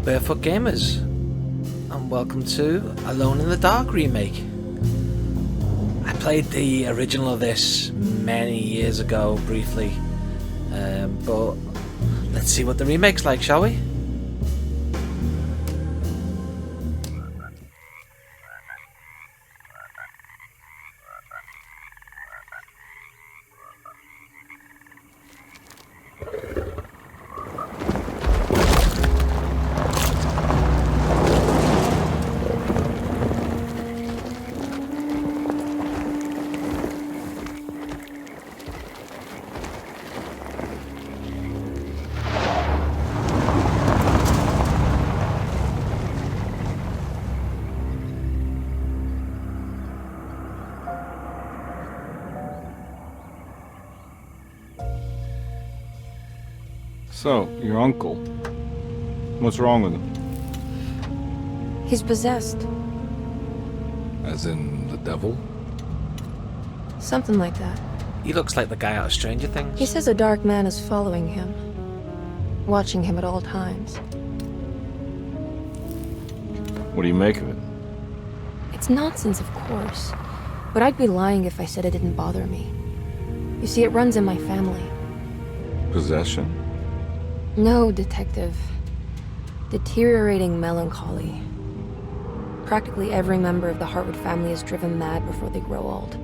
Barefoot Gamers, and welcome to Alone in the Dark remake. I played the original of this many years ago, briefly, but let's see what the remake's like, shall we? So, your uncle. What's wrong with him? He's possessed. As in the devil? Something like that. He looks like the guy out of Stranger Things. He says a dark man is following him, watching him at all times. What do you make of it? It's nonsense, of course, but I'd be lying if I said it didn't bother me. You see, it runs in my family. Possession? No, Detective. Deteriorating melancholy. Practically every member of the Hartwood family is driven mad before they grow old.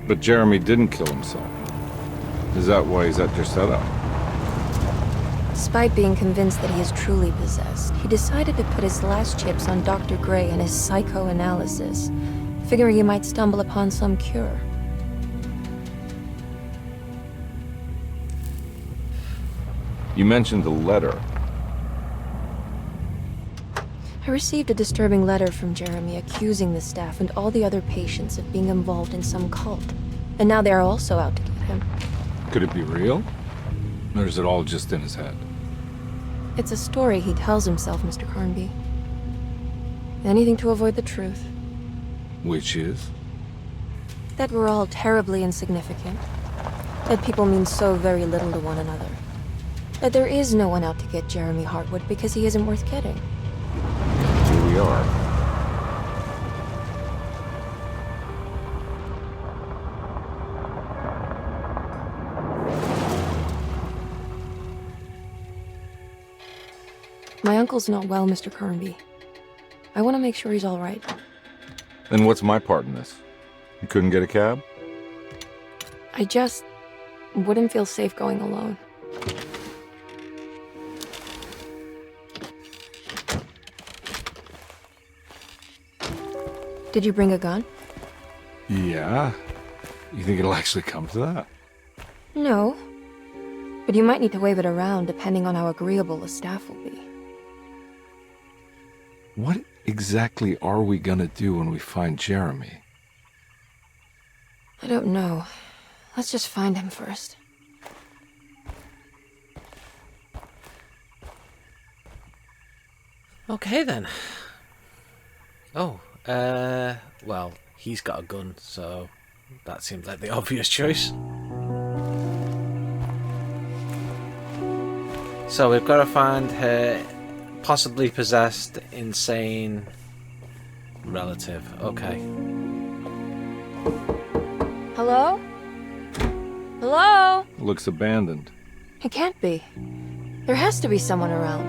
But Jeremy didn't kill himself. Is that why he's at your setup? Despite being convinced that he is truly possessed, he decided to put his last chips on Dr. Gray and his psychoanalysis, figuring he might stumble upon some cure. You mentioned the letter. I received a disturbing letter from Jeremy accusing the staff and all the other patients of being involved in some cult. And now they are also out to get him. Could it be real? Or is it all just in his head? It's a story he tells himself, Mr. Carnby. Anything to avoid the truth. Which is? That we're all terribly insignificant. That people mean so very little to one another. That there is no one out to get Jeremy Hartwood because he isn't worth getting. Here we are. My uncle's not well, Mr. Carnby. I want to make sure he's all right. Then what's my part in this? You couldn't get a cab? I just wouldn't feel safe going alone. Did you bring a gun? Yeah. You think it'll actually come to that? No. But you might need to wave it around depending on how agreeable the staff will be. What exactly are we gonna do when we find Jeremy? I don't know. Let's just find him first. Okay then. Oh, well, he's got a gun, so that seems like the obvious choice. So we've got to find her possibly possessed, insane relative. Okay. Hello? Hello? Looks abandoned. It can't be. There has to be someone around.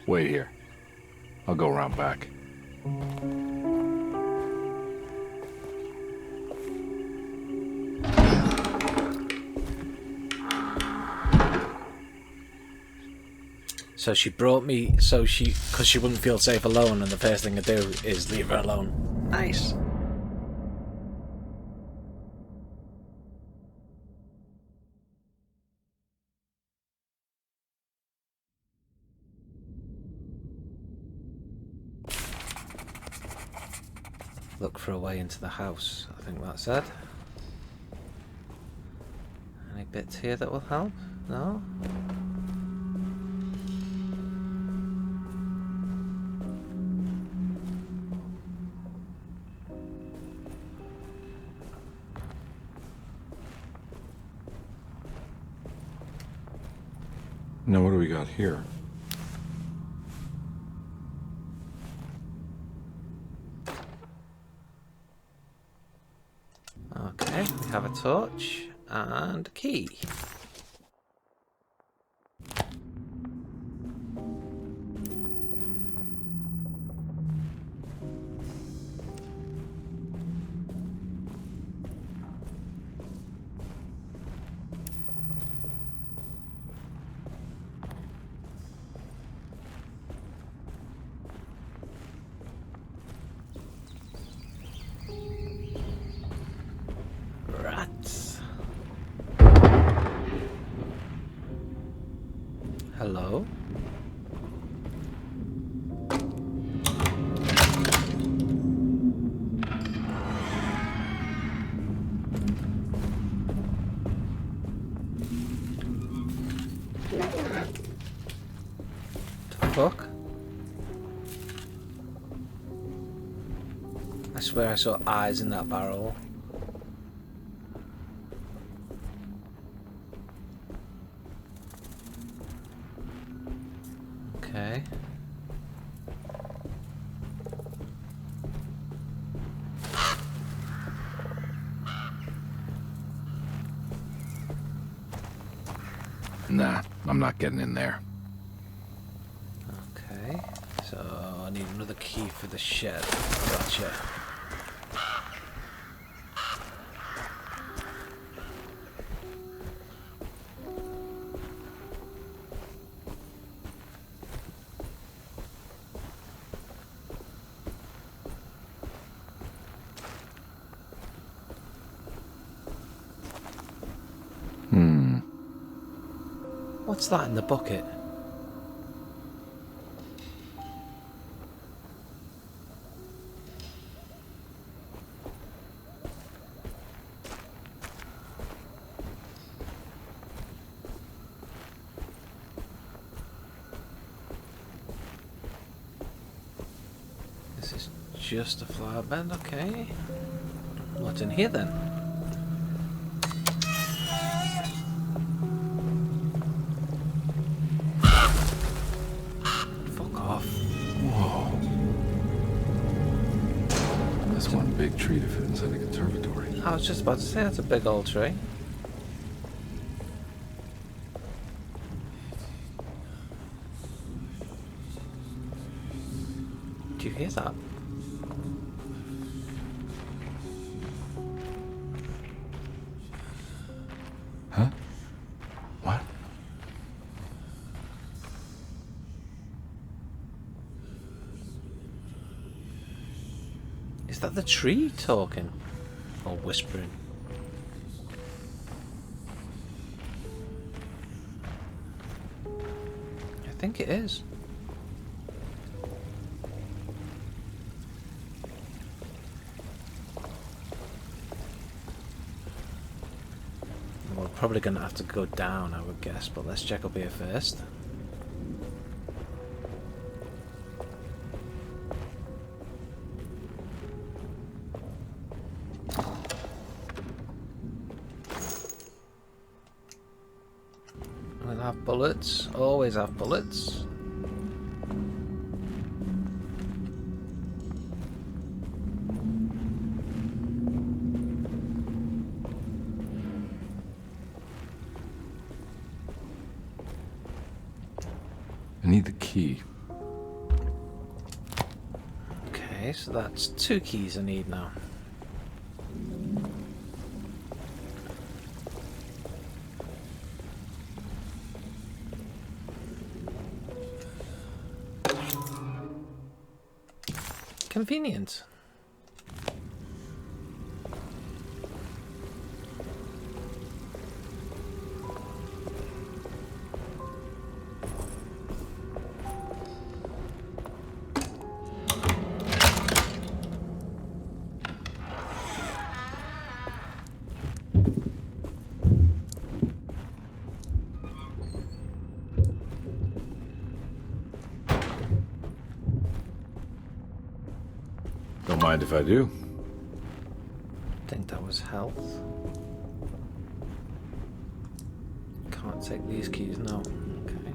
Wait here. I'll go around back. So she brought me, because she wouldn't feel safe alone, and the first thing to do is leave her alone. Nice. Look for a way into the house. I think that's it. Any bits here that will help? No? Now, what do we got here? Okay, we have a torch and a key. Rats. Hello? The fuck? I swear I saw eyes in that barrel. Okay. Nah, I'm not getting in there. Okay. So I need another key for the shed. Gotcha. What's that in the bucket? This is just a flower bed, okay. What's in here then? One big tree to fit inside a conservatory. I was just about to say that's a big old tree. Do you hear that? Huh? What? Is that the tree talking? Or whispering? I think it is. We're probably going to have to go down, I would guess, but let's check up here first. We'll have bullets, always have bullets. I need the key. Okay, so that's 2 keys I need now. Convenient. Don't mind if I do. I think that was health. Can't take these keys, no. Okay.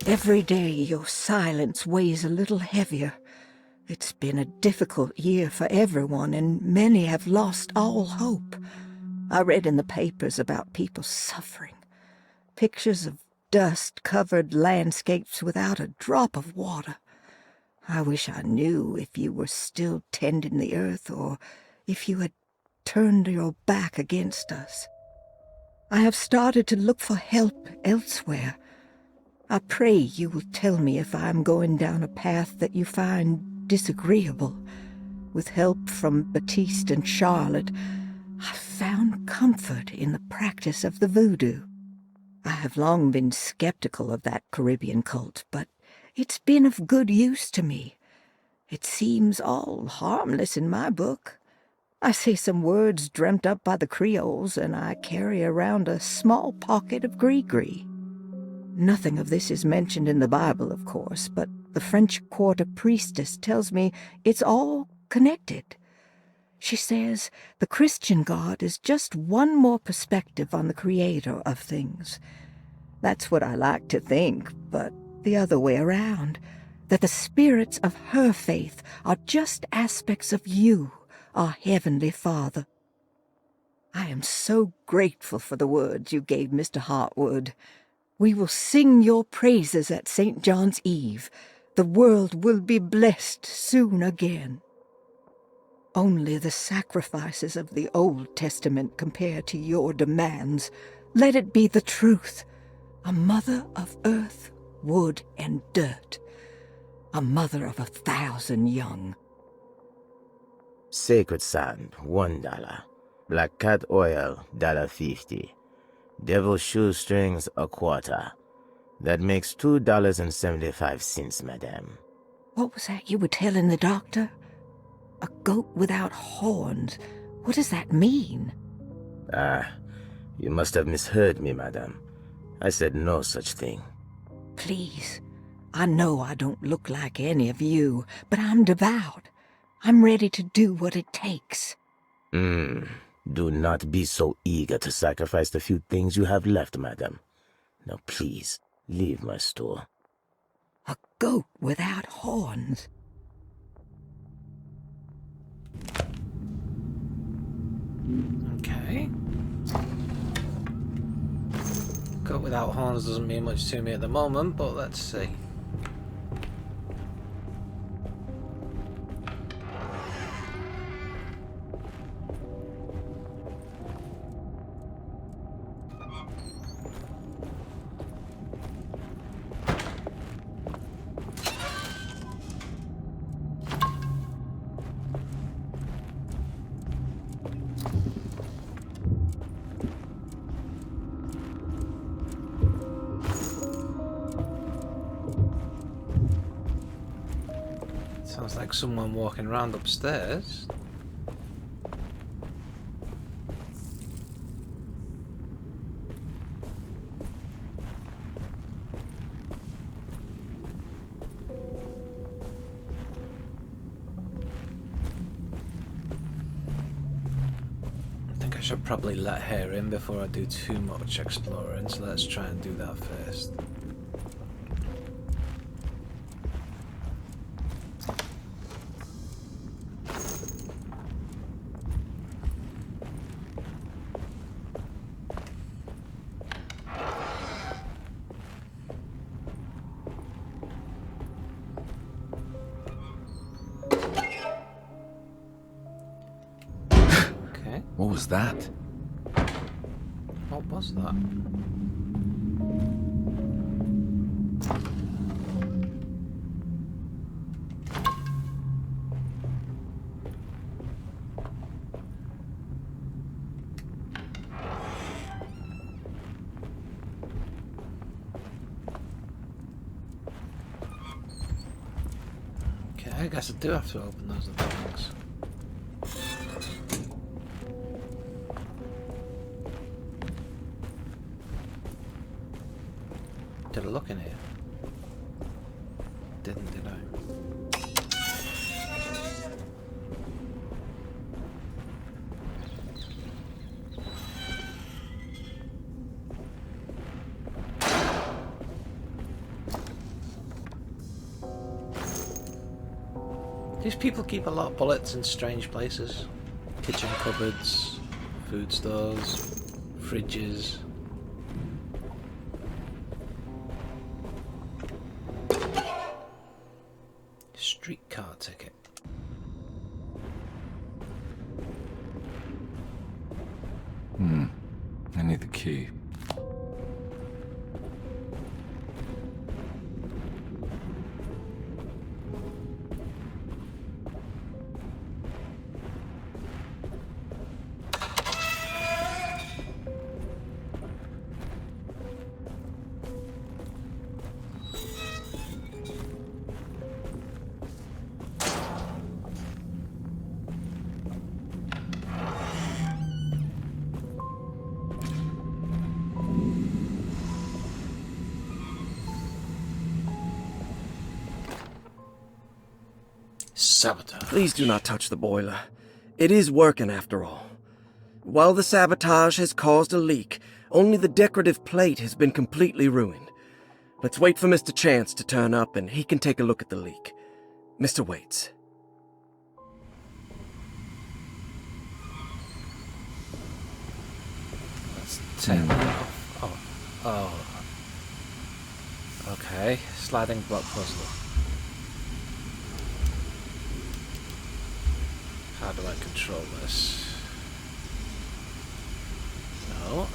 Every day your silence weighs a little heavier. It's been a difficult year for everyone, and many have lost all hope. I read in the papers about people suffering. Pictures of dust-covered landscapes without a drop of water. I wish I knew if you were still tending the earth or if you had turned your back against us. I have started to look for help elsewhere. I pray you will tell me if I am going down a path that you find disagreeable. With help from Baptiste and Charlotte, I've found comfort in the practice of the voodoo. I have long been skeptical of that Caribbean cult, but it's been of good use to me. It seems all harmless in my book. I say some words dreamt up by the Creoles, and I carry around a small pocket of gree-gree. Nothing of this is mentioned in the Bible, of course, but the French Quarter priestess tells me it's all connected. She says the Christian God is just one more perspective on the creator of things. That's what I like to think, but the other way around, that the spirits of her faith are just aspects of you, our Heavenly Father. I am so grateful for the words you gave Mr. Hartwood. We will sing your praises at St. John's Eve. The world will be blessed soon again. Only the sacrifices of the Old Testament compare to your demands. Let it be the truth. A mother of earth, wood, and dirt. A mother of 1,000 young. Sacred sand, $1. Black cat oil, $1.50. Devil shoestrings, a quarter. That makes $2.75, madame. What was that you were telling the doctor? A goat without horns. What does that mean? You must have misheard me, madame. I said no such thing. Please. I know I don't look like any of you, but I'm devout. I'm ready to do what it takes. Do not be so eager to sacrifice the few things you have left, madam. Now please, leave my store. A goat without horns. Okay. Goat without horns doesn't mean much to me at the moment, but let's see. Sounds like someone walking around upstairs. I think I should probably let her in before I do too much exploring, so let's try and do that first. What was that? What was that? Okay, I guess I do have to open those other things. Did I look in here? Didn't, did I? These people keep a lot of bullets in strange places. Kitchen cupboards, food stores, fridges. Streetcar ticket. I need the key. Sabotage. Please do not touch the boiler. It is working after all. While the sabotage has caused a leak, only the decorative plate has been completely ruined. Let's wait for Mr. Chance to turn up and he can take a look at the leak. Mr. Waits. Let's take that off. Oh. Okay. Sliding block puzzle. How do I control this? No.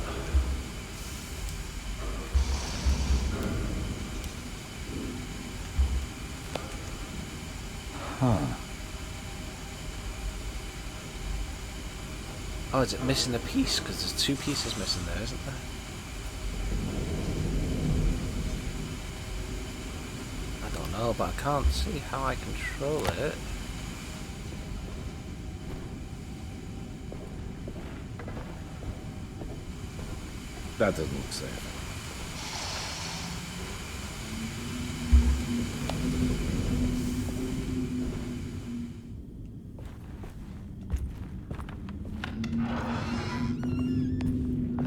Oh, is it missing a piece? Because there's two pieces missing there, isn't there? I don't know, but I can't see how I control it. That doesn't look safe.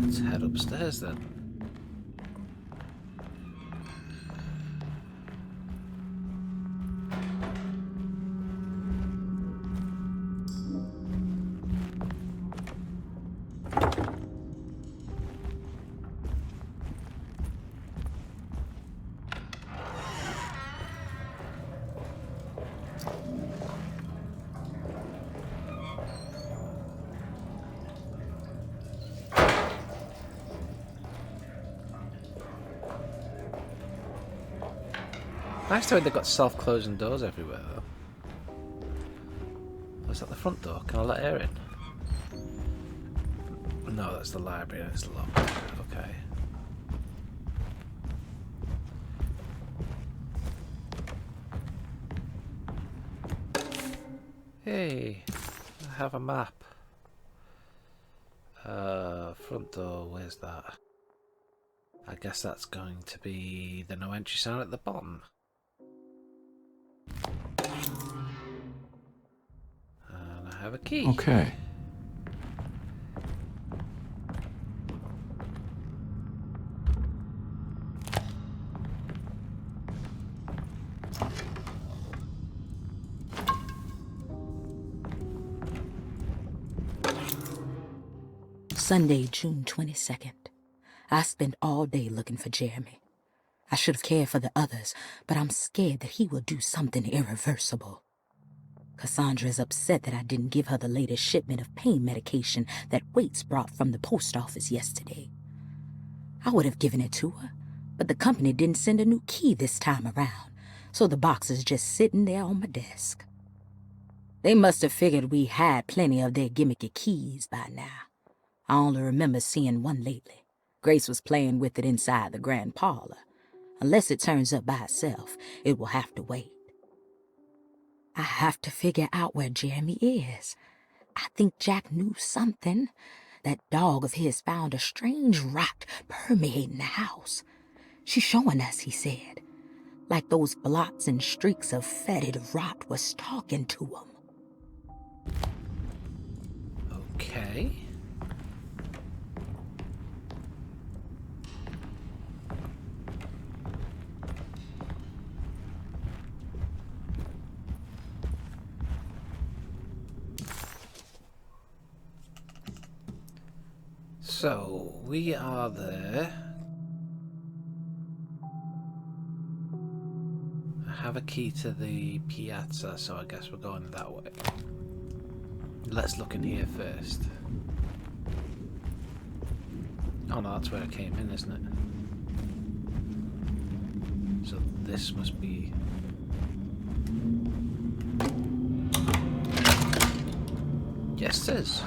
Let's head upstairs then. Nice to know they've got self-closing doors everywhere though. Oh, is that the front door? Can I let air in? No, that's the library. It's locked. Okay. Hey, I have a map. Front door, where's that? I guess that's going to be the no entry sign at the bottom. And I have a key. Okay. Sunday, June 22nd. I spent all day looking for Jeremy. I should have cared for the others, but I'm scared that he will do something irreversible. Cassandra is upset that I didn't give her the latest shipment of pain medication that Waits brought from the post office yesterday. I would have given it to her, but the company didn't send a new key this time around, so the box is just sitting there on my desk. They must have figured we had plenty of their gimmicky keys by now. I only remember seeing one lately. Grace was playing with it inside the grand parlor. Unless it turns up by itself, it will have to wait. I have to figure out where Jeremy is. I think Jack knew something. That dog of his found a strange rot permeating the house. She's showing us, he said. Like those blots and streaks of fetid rot was talking to him. Okay. So, we are there. I have a key to the piazza, so I guess we're going that way. Let's look in here first. Oh no, that's where I came in, isn't it? So this must be... Yes, it is.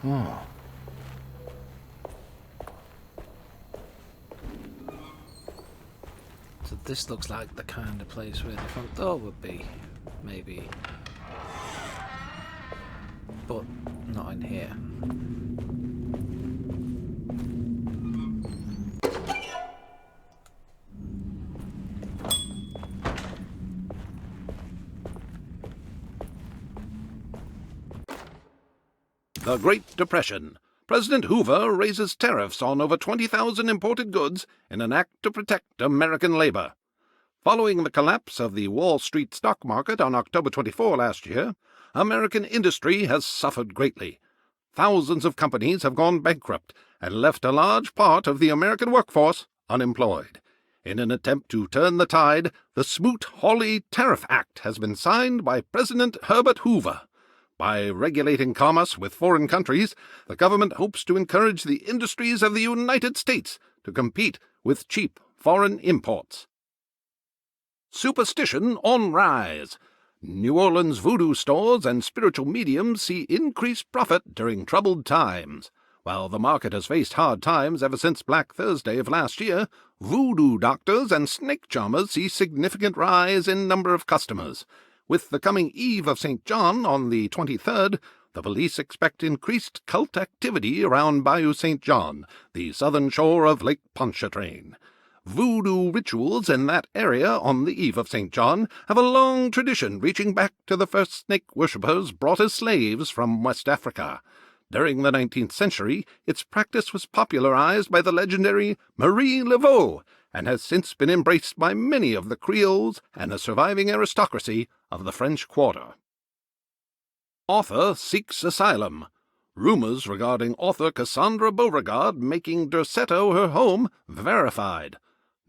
Oh. So this looks like the kind of place where the front door would be, maybe. But not in here. The Great Depression. President Hoover raises tariffs on over 20,000 imported goods in an act to protect American labor. Following the collapse of the Wall Street stock market on October 24 last year, American industry has suffered greatly. Thousands of companies have gone bankrupt and left a large part of the American workforce unemployed. In an attempt to turn the tide, the Smoot-Hawley Tariff Act has been signed by President Herbert Hoover. By regulating commerce with foreign countries, the government hopes to encourage the industries of the United States to compete with cheap foreign imports. Superstition on rise. New Orleans voodoo stores and spiritual mediums see increased profit during troubled times. While the market has faced hard times ever since Black Thursday of last year, voodoo doctors and snake charmers see significant rise in number of customers. With the coming Eve of St. John on the 23rd, the police expect increased cult activity around Bayou St. John, the southern shore of Lake Pontchartrain. Voodoo rituals in that area on the Eve of St. John have a long tradition reaching back to the first snake worshippers brought as slaves from West Africa. During the 19th century, its practice was popularized by the legendary Marie Laveau, and has since been embraced by many of the Creoles and the surviving aristocracy of the French Quarter. Author seeks asylum. Rumors regarding author Cassandra Beauregard making Derceto her home verified.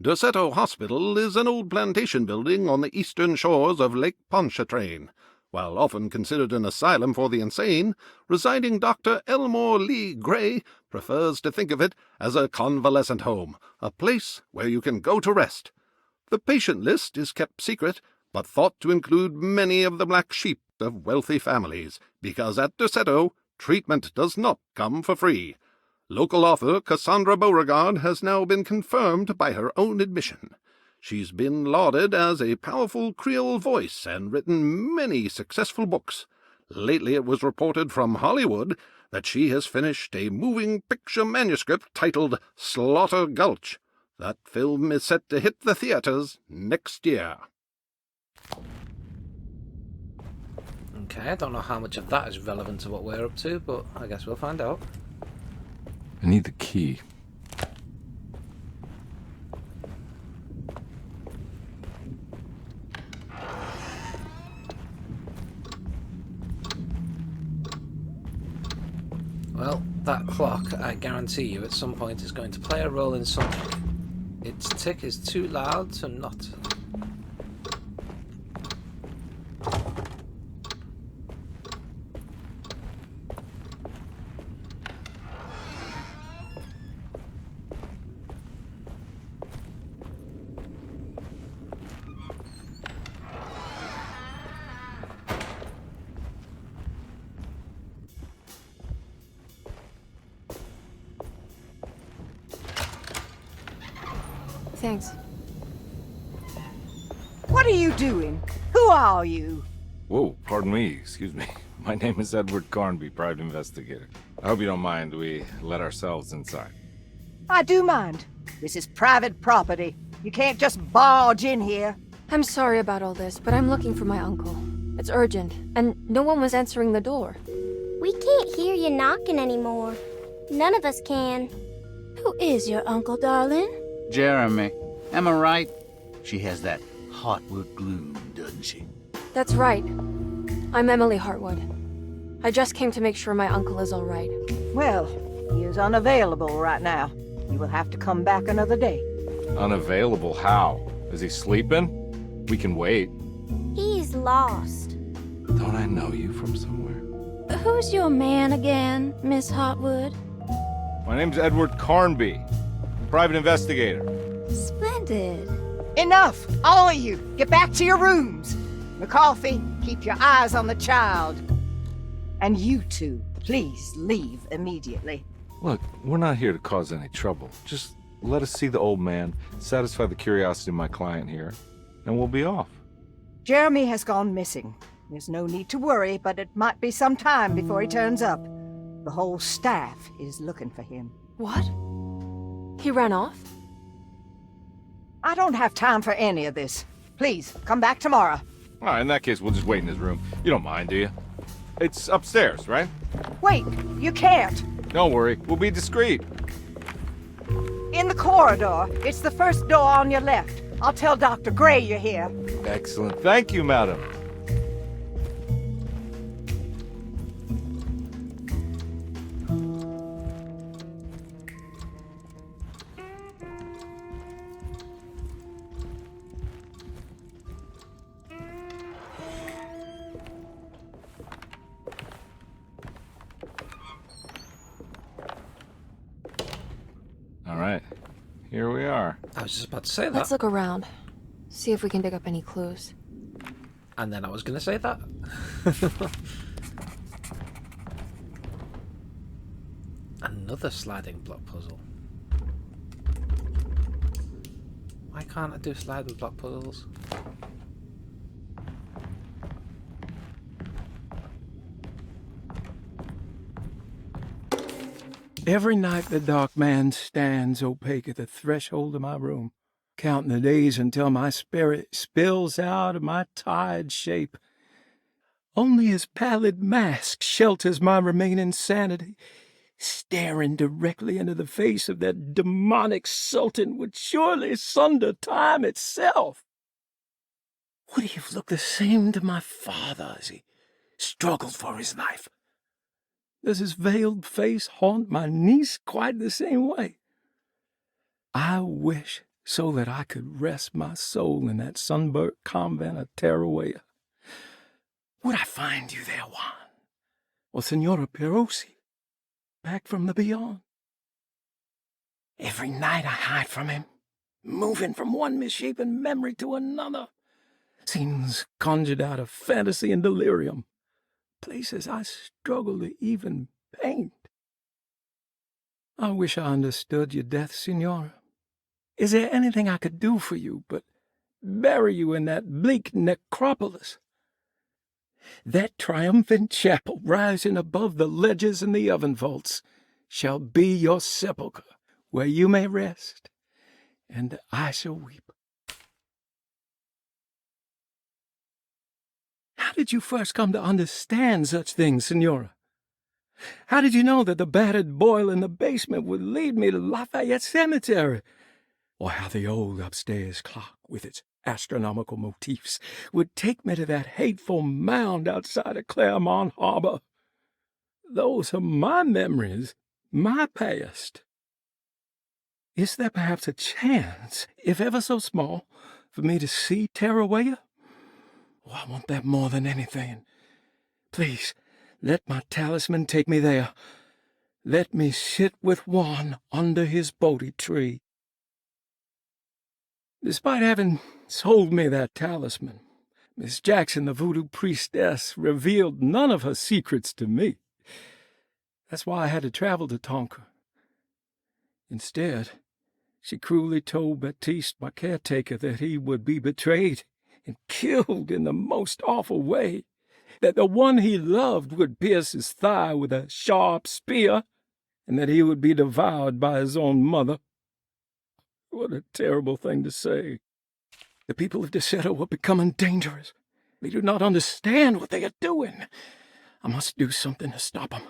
Derceto Hospital is an old plantation building on the eastern shores of Lake Pontchartrain. While often considered an asylum for the insane, residing Dr. Elmore Lee Gray prefers to think of it as a convalescent home, a place where you can go to rest. The patient list is kept secret, but thought to include many of the black sheep of wealthy families, because at Derceto, treatment does not come for free. Local author Cassandra Beauregard has now been confirmed by her own admission. She's been lauded as a powerful Creole voice and written many successful books. Lately it was reported from Hollywood that she has finished a moving picture manuscript titled Slaughter Gulch. That film is set to hit the theaters next year. Okay, I don't know how much of that is relevant to what we're up to, but I guess we'll find out. I need the key. Well, that clock, I guarantee you, at some point is going to play a role in something. Its tick is too loud to not. Thanks. What are you doing? Who are you? Whoa, pardon me, excuse me. My name is Edward Carnby, private investigator. I hope you don't mind we let ourselves inside. I do mind. This is private property. You can't just barge in here. I'm sorry about all this, but I'm looking for my uncle. It's urgent, and no one was answering the door. We can't hear you knocking anymore. None of us can. Who is your uncle, darling? Jeremy. Am I right? She has that Heartwood gloom, doesn't she? That's right. I'm Emily Hartwood. I just came to make sure my uncle is all right. Well, he is unavailable right now. You will have to come back another day. Unavailable how? Is he sleeping? We can wait. He's lost. Don't I know you from somewhere? Who's your man again, Miss Hartwood? My name's Edward Carnby, private investigator. Splendid. Enough! All of you! Get back to your rooms! McCarthy, keep your eyes on the child. And you two, please leave immediately. Look, we're not here to cause any trouble. Just let us see the old man, satisfy the curiosity of my client here, and we'll be off. Jeremy has gone missing. There's no need to worry, but it might be some time before he turns up. The whole staff is looking for him. What? He ran off? I don't have time for any of this. Please, come back tomorrow. All right, in that case, we'll just wait in his room. You don't mind, do you? It's upstairs, right? Wait, you can't. Don't worry, we'll be discreet. In the corridor. It's the first door on your left. I'll tell Dr. Gray you're here. Excellent. Thank you, madam. All right, here we are. I was just about to say that. Let's look around. See if we can dig up any clues. And then I was going to say that. Another sliding block puzzle. Why can't I do sliding block puzzles? Every night the dark man stands opaque at the threshold of my room, counting the days until my spirit spills out of my tired shape. Only his pallid mask shelters my remaining sanity. Staring directly into the face of that demonic sultan would surely sunder time itself. Would he have looked the same to my father as he struggled for his life? Does his veiled face haunt my niece quite the same way? I wish so that I could rest my soul in that sunburnt convent of Teruel. Would I find you there, Juan? Or Senora Perosi, back from the beyond? Every night I hide from him, moving from one misshapen memory to another. Scenes conjured out of fantasy and delirium. Places I struggle to even paint. I wish I understood your death, Signora. Is there anything I could do for you but bury you in that bleak necropolis? That triumphant chapel rising above the ledges and the oven vaults shall be your sepulchre, where you may rest, and I shall weep. How did you first come to understand such things, Signora? How did you know that the battered boiler in the basement would lead me to Lafayette Cemetery? Or how the old upstairs clock, with its astronomical motifs, would take me to that hateful mound outside of Claremont Harbor? Those are my memories, my past. Is there perhaps a chance, if ever so small, for me to see Teruel? Oh, I want that more than anything. Please, let my talisman take me there. Let me sit with Juan under his Bodhi tree. Despite having sold me that talisman, Miss Jackson, the voodoo priestess, revealed none of her secrets to me. That's why I had to travel to Tonka. Instead, she cruelly told Baptiste, my caretaker, that he would be betrayed and killed in the most awful way, that the one he loved would pierce his thigh with a sharp spear, and that he would be devoured by his own mother. What a terrible thing to say. The people of Deseto were becoming dangerous. They do not understand what they are doing. I must do something to stop them.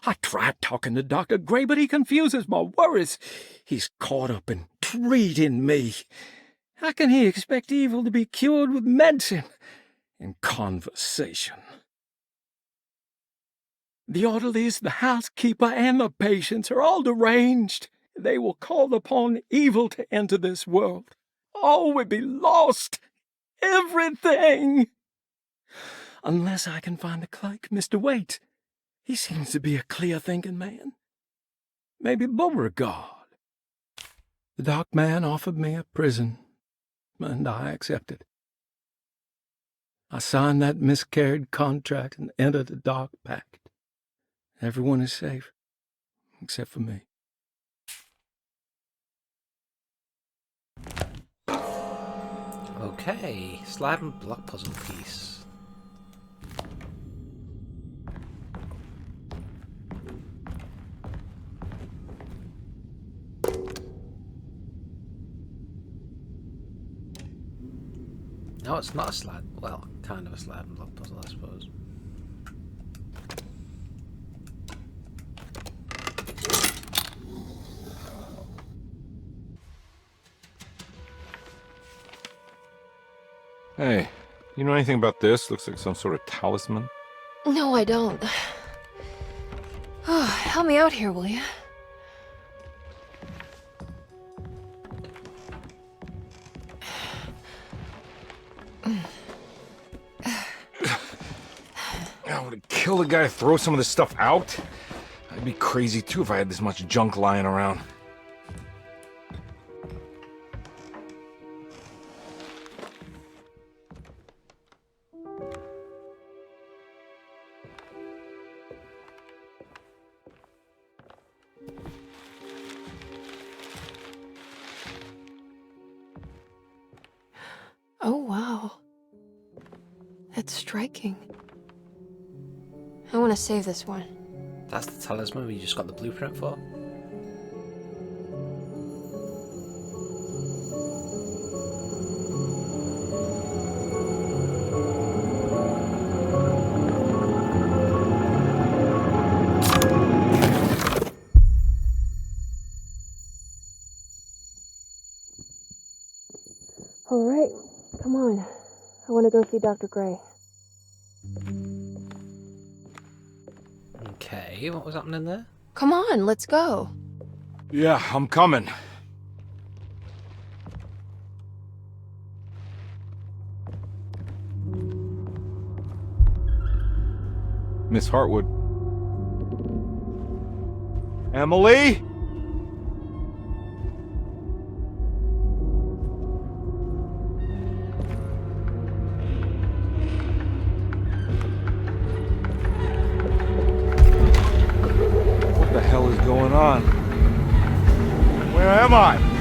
I tried talking to Dr. Gray, but he confuses my worries. He's caught up in treating me. How can he expect evil to be cured with medicine and conversation? The orderlies, the housekeeper, and the patients are all deranged. They will call upon evil to enter this world. All will be lost. Everything. Unless I can find the clerk, Mr. Waite. He seems to be a clear-thinking man. Maybe Beauregard. The dark man offered me a prison, and I accepted. I signed that miscarried contract and entered the dark pact. Everyone is safe, except for me. Okay, slide and block puzzle piece. No, it's not a slide. Well, kind of a slide and block puzzle, I suppose. Hey, you know anything about this? Looks like some sort of talisman. No, I don't. Oh, help me out here, will you? I would it kill the guy to throw some of this stuff out? I'd be crazy too if I had this much junk lying around. Oh, wow. That's striking. I want to save this one. That's the talisman we just got the blueprint for. All right, come on. I want to go see Dr. Gray. Okay, what was happening there? Come on, let's go. Yeah, I'm coming. Miss Hartwood. Emily? What the hell is going on? Where am I?